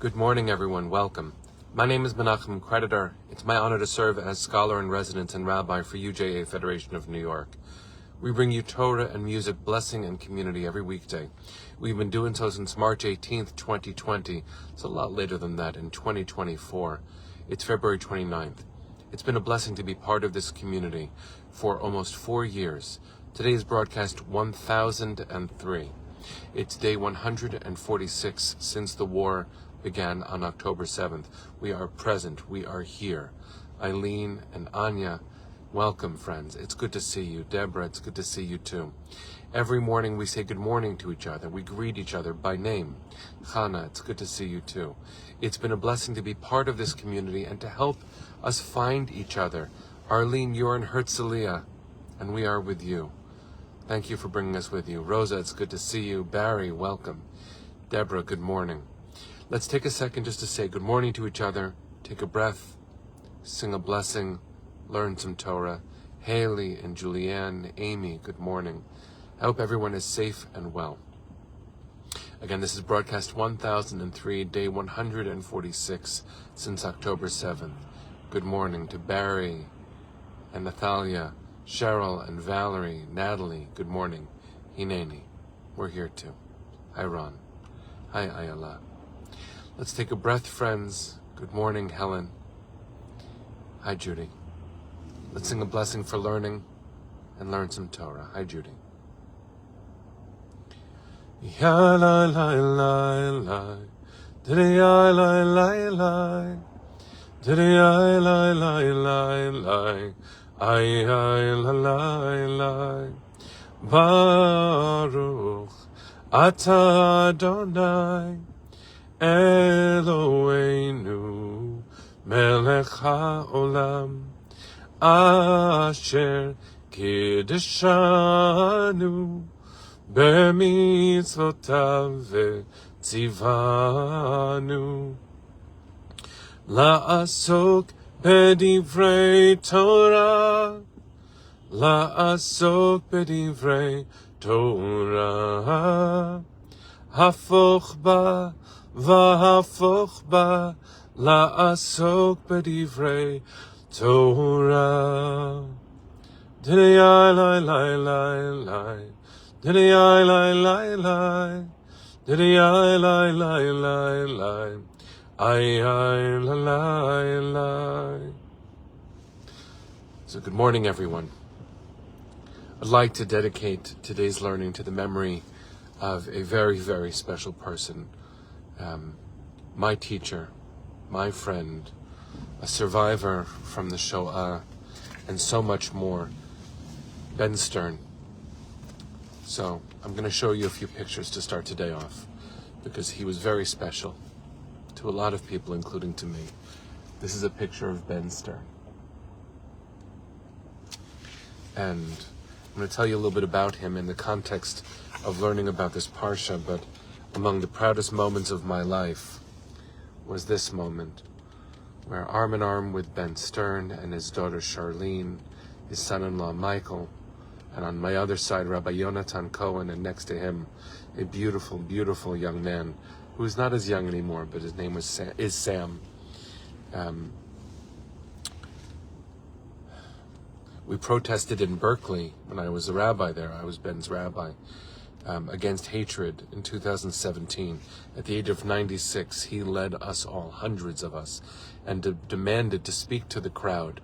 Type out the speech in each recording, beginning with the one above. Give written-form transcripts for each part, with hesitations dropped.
Good morning, everyone. Welcome. My name is Menachem Creditor. It's my honor to serve as scholar in residence and rabbi for UJA Federation of New York. We bring you Torah and music, blessing, and community every weekday. We've been doing so since March 18th, 2020. It's a lot later than that, in 2024. It's February 29th. It's been a blessing to be part of this community for almost 4 years. Today is broadcast 1003. It's day 146 since the war began on October 7th. We are present. We are here. Eileen and Anya, welcome, friends. It's good to see you. Deborah, it's good to see you too. Every morning we say good morning to each other. We greet each other by name. Chana, it's good to see you too. It's been a blessing to be part of this community and to help us find each other. Arlene, you're in Herzliya, and we are with you. Thank you for bringing us with you. Rosa, it's good to see you. Barry, welcome. Deborah, good morning. Let's take a second just to say good morning to each other, take a breath, sing a blessing, learn some Torah. Haley and Julianne, Amy, good morning. I hope everyone is safe and well. Again, this is broadcast 1003, day 146 since October 7th. Good morning to Barry and Nathalia, Cheryl and Valerie, Natalie, good morning. Hineni, we're here too. Hi Ron. Hi Ayala. Let's take a breath, friends. Good morning, Helen. Hi, Judy. Let's sing a blessing for learning and learn some Torah. Hi, Judy. Ya la la la la, didi ya la la la, didi ya la la la la, ay ay la la la. Baruch atah Adonai Eloheinu melech haolam asher kiddushanu b'mitzvotav v'tzivanu la'asok b'divrei Torah la'asok b'divrei Torah hafoch ba v'hafoch ba la'asok b'divrei Torah. Didi ay lai lai lai lai, didi ay lai lai lai, didi ay lai lai lai lai, ay ay la lai lai. So good morning, everyone. I'd like to dedicate today's learning to the memory of a very, very special person. My teacher, my friend, a survivor from the Shoah, and so much more, Ben Stern. So I'm going to show you a few pictures to start today off, because he was very special to a lot of people, including to me. This is a picture of Ben Stern. And I'm going to tell you a little bit about him in the context of learning about this Parsha, but among the proudest moments of my life was this moment, where arm in arm with Ben Stern and his daughter Charlene, his son-in-law Michael, and on my other side Rabbi Yonatan Cohen, and next to him a beautiful, beautiful young man who is not as young anymore, but his name is Sam. We protested in Berkeley when I was a rabbi there. I was Ben's rabbi. Against hatred in 2017. At the age of 96, he led us all, hundreds of us, and demanded to speak to the crowd.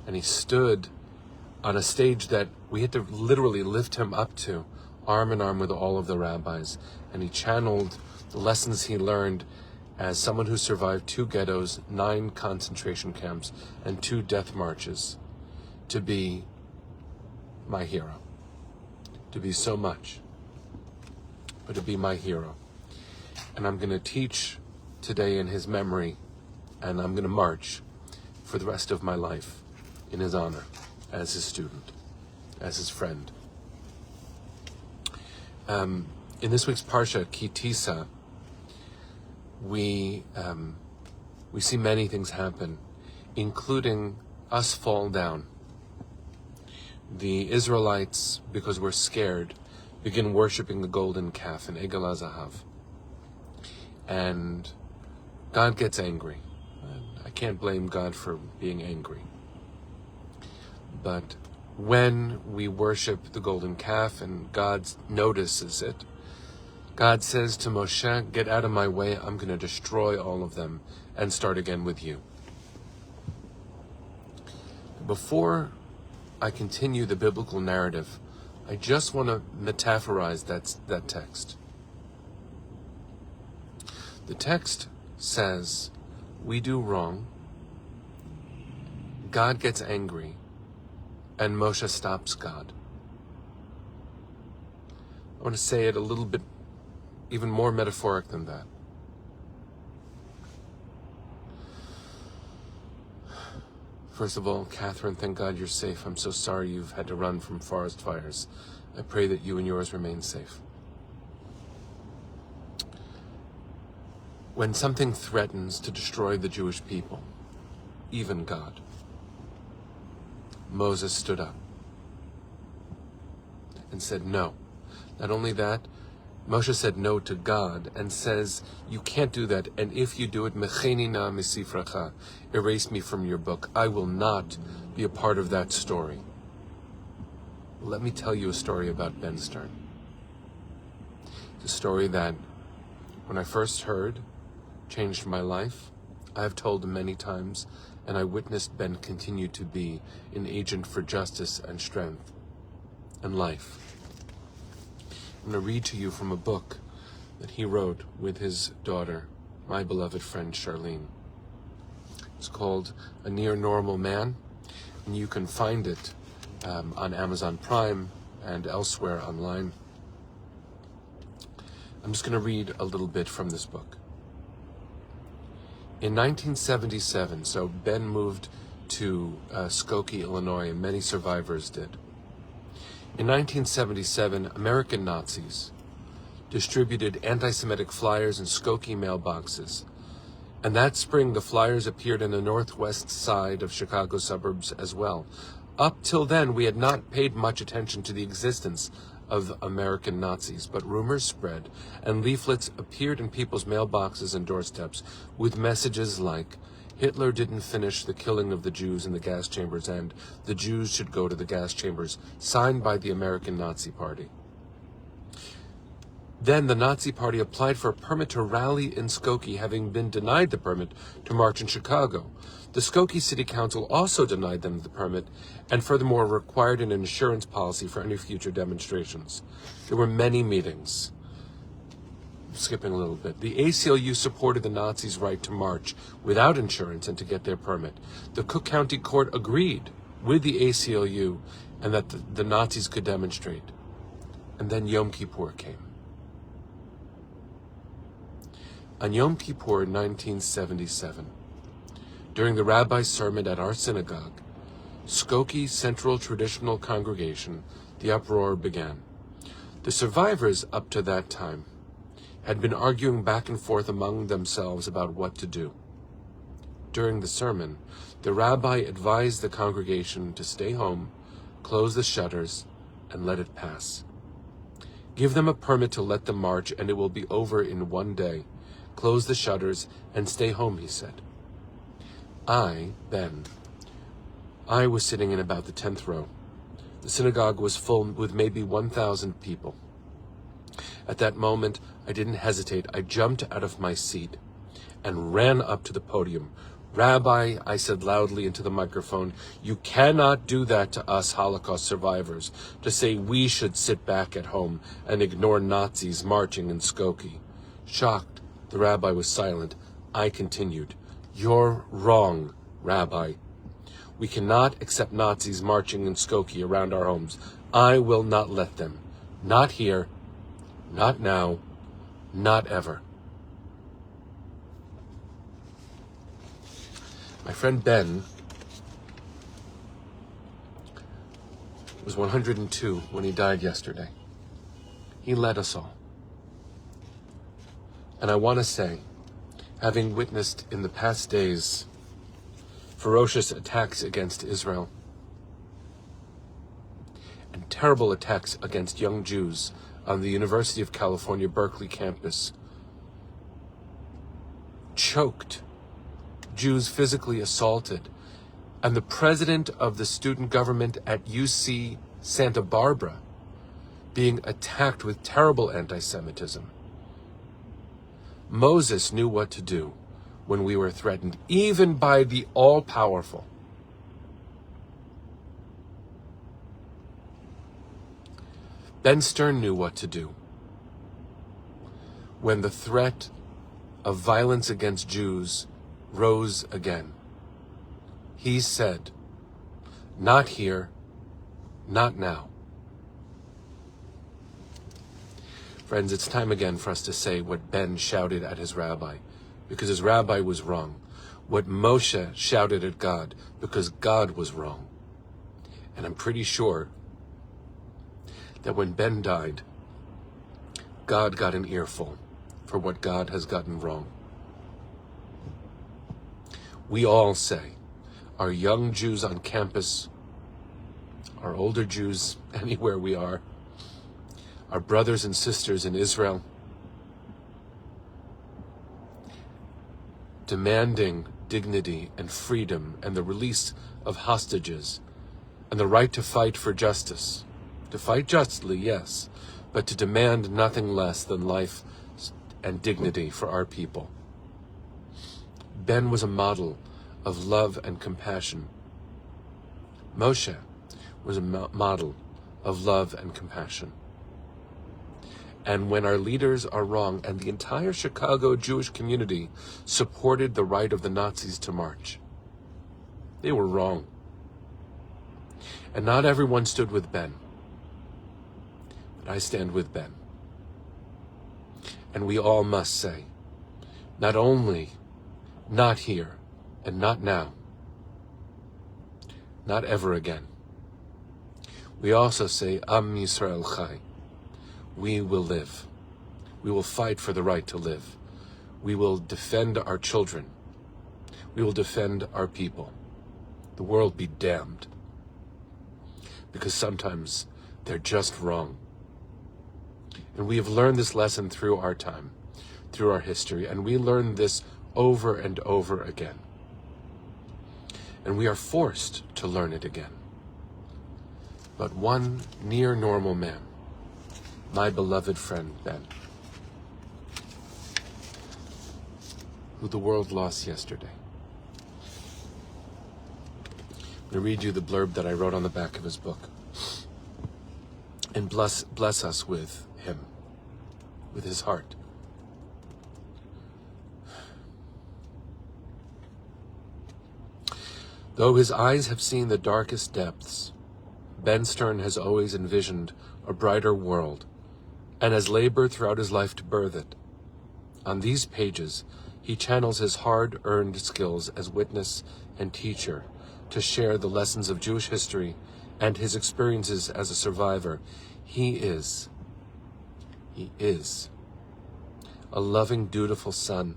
And he stood on a stage that we had to literally lift him up to, arm in arm with all of the rabbis. And he channeled the lessons he learned as someone who survived 2 ghettos, 9 concentration camps, and 2 death marches, to be my hero. To be so much, but to be my hero. And I'm going to teach today in his memory, and I'm going to march for the rest of my life in his honor, as his student, as his friend. In this week's Parsha, Ki Tissa, we see many things happen, including us fall down. The Israelites, because we're scared, begin worshiping the golden calf, an Egel HaZahav. And God gets angry. I can't blame God for being angry. But when we worship the golden calf and God notices it, God says to Moshe, get out of my way, I'm going to destroy all of them and start again with you. Before I continue the biblical narrative, I just want to metaphorize that text. The text says, we do wrong, God gets angry, and Moshe stops God. I want to say it a little bit even more metaphoric than that. First of all, Catherine, thank God you're safe. I'm so sorry you've had to run from forest fires. I pray that you and yours remain safe. When something threatens to destroy the Jewish people, even God, Moses stood up and said no. Not only that, Moshe said no to God and says, you can't do that, and if you do it, mecheni na misifracha, erase me from your book. I will not be a part of that story. Let me tell you a story about Ben Stern. It's a story that, when I first heard, changed my life. I have told many times, and I witnessed Ben continue to be an agent for justice and strength and life. I'm going to read to you from a book that he wrote with his daughter, my beloved friend Charlene. It's called A Near Normal Man, and you can find it on Amazon Prime and elsewhere online. I'm just going to read a little bit from this book. In 1977, so Ben moved to Skokie, Illinois, and many survivors did. In 1977, American Nazis distributed anti-Semitic flyers in Skokie mailboxes. And that spring, the flyers appeared in the northwest side of Chicago suburbs as well. Up till then, we had not paid much attention to the existence of American Nazis, but rumors spread, and leaflets appeared in people's mailboxes and doorsteps with messages like, Hitler didn't finish the killing of the Jews in the gas chambers, and the Jews should go to the gas chambers, signed by the American Nazi Party. Then the Nazi Party applied for a permit to rally in Skokie, having been denied the permit to march in Chicago. The Skokie City Council also denied them the permit, and furthermore required an insurance policy for any future demonstrations. There were many meetings. Skipping a little bit. The ACLU supported the Nazis' right to march without insurance and to get their permit. The Cook County Court agreed with the ACLU and that the Nazis could demonstrate. And then Yom Kippur came. On Yom Kippur in 1977, during the rabbi's sermon at our synagogue, Skokie Central Traditional Congregation, the uproar began. The survivors up to that time had been arguing back and forth among themselves about what to do. During the sermon, the rabbi advised the congregation to stay home, close the shutters, and let it pass. Give them a permit to let them march, and it will be over in one day. Close the shutters and stay home, he said. I was sitting in about the 10th row. The synagogue was full with maybe 1,000 people. At that moment, I didn't hesitate. I jumped out of my seat and ran up to the podium. Rabbi, I said loudly into the microphone, you cannot do that to us Holocaust survivors, to say we should sit back at home and ignore Nazis marching in Skokie. Shocked, the rabbi was silent. I continued, you're wrong, Rabbi. We cannot accept Nazis marching in Skokie around our homes. I will not let them. Not here. Not now, not ever. My friend Ben was 102 when he died yesterday. He led us all. And I want to say, having witnessed in the past days ferocious attacks against Israel and terrible attacks against young Jews on the University of California, Berkeley campus, choked, Jews physically assaulted, and the president of the student government at UC Santa Barbara being attacked with terrible anti-Semitism. Moses knew what to do when we were threatened, even by the all-powerful. Ben Stern knew what to do when the threat of violence against Jews rose again. He said, "Not here, not now." Friends, it's time again for us to say what Ben shouted at his rabbi, because his rabbi was wrong. What Moshe shouted at God, because God was wrong. And I'm pretty sure that when Ben died, God got an earful for what God has gotten wrong. We all say, our young Jews on campus, our older Jews anywhere we are, our brothers and sisters in Israel, demanding dignity and freedom and the release of hostages and the right to fight for justice. To fight justly, yes, but to demand nothing less than life and dignity for our people. Ben was a model of love and compassion. Moshe was a model of love and compassion. And when our leaders are wrong, and the entire Chicago Jewish community supported the right of the Nazis to march, they were wrong. And not everyone stood with Ben. But I stand with Ben. And we all must say, not only not here and not now, not ever again. We also say, Am Yisrael Chai. We will live. We will fight for the right to live. We will defend our children. We will defend our people. The world be damned. Because sometimes they're just wrong. And we have learned this lesson through our time, through our history, and we learn this over and over again. And we are forced to learn it again. But one near normal man, my beloved friend Ben, who the world lost yesterday. I'm going to read you the blurb that I wrote on the back of his book. And bless us with him, with his heart. Though his eyes have seen the darkest depths, Ben Stern has always envisioned a brighter world and has labored throughout his life to birth it. On these pages, he channels his hard-earned skills as witness and teacher to share the lessons of Jewish history and his experiences as a survivor. He is a loving, dutiful son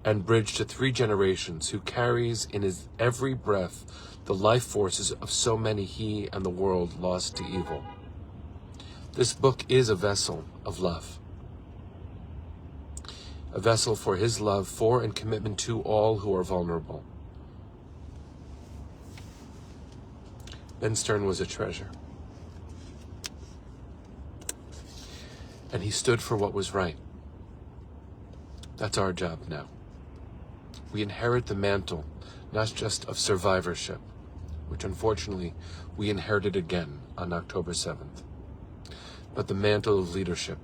and bridge to 3 generations who carries in his every breath the life forces of so many he and the world lost to evil. This book is a vessel of love. A vessel for his love for and commitment to all who are vulnerable. Ben Stern was a treasure. And he stood for what was right. That's our job now. We inherit the mantle, not just of survivorship, which unfortunately we inherited again on October 7th, but the mantle of leadership,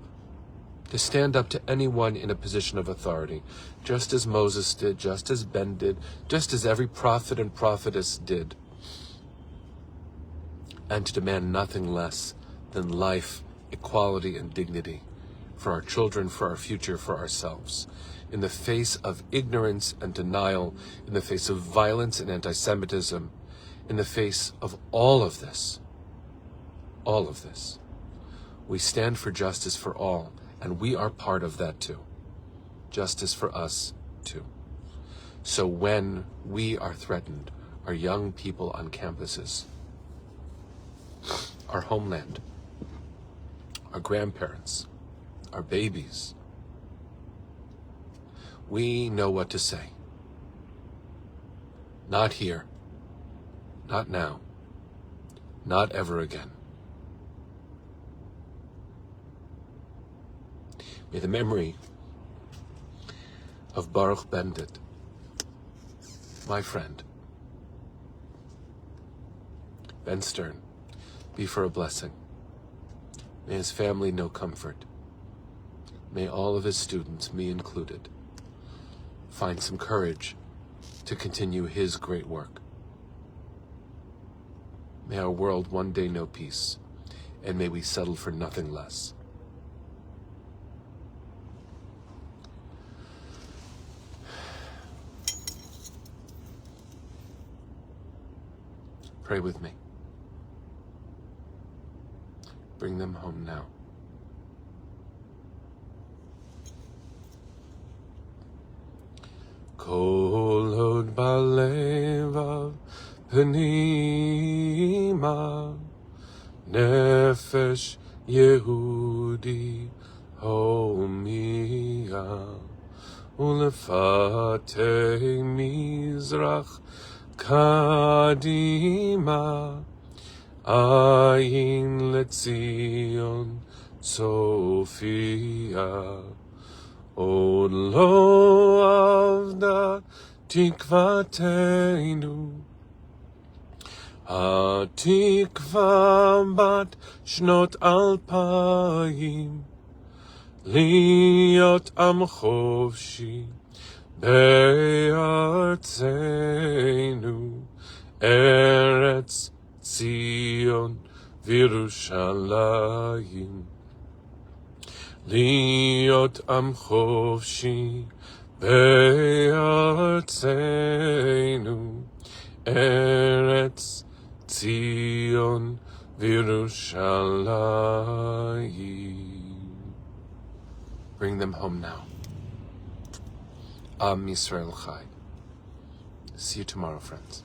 to stand up to anyone in a position of authority, just as Moses did, just as Ben did, just as every prophet and prophetess did, and to demand nothing less than life, equality, and dignity for our children, for our future, for ourselves. In the face of ignorance and denial, in the face of violence and anti-Semitism, in the face of all of this, we stand for justice for all, and we are part of that too. Justice for us too. So when we are threatened, our young people on campuses, our homeland, our grandparents, our babies, We know what to say. Not here. Not now. Not ever again. May the memory of Baruch Bendit, my friend, Ben Stern, be for a blessing. May his family know comfort. May all of his students, me included, find some courage to continue his great work. May our world one day know peace, and may we settle for nothing less. Pray with me. Bring them home now. Kol hod balevav pnima nefesh Yehudi homiya ulefatei mizrach kadima ayin letzion Sophia. Od lo avda tikvatenu, hatikva bat shnot alpayim, liot am chovshi be'artzenu, Eretz Zion v'Yerushalayim. Liot am chovshi be'artzenu, Eretz Zion v'Yerushalayim. Bring them home now. Am Yisrael Chai. See you tomorrow, friends.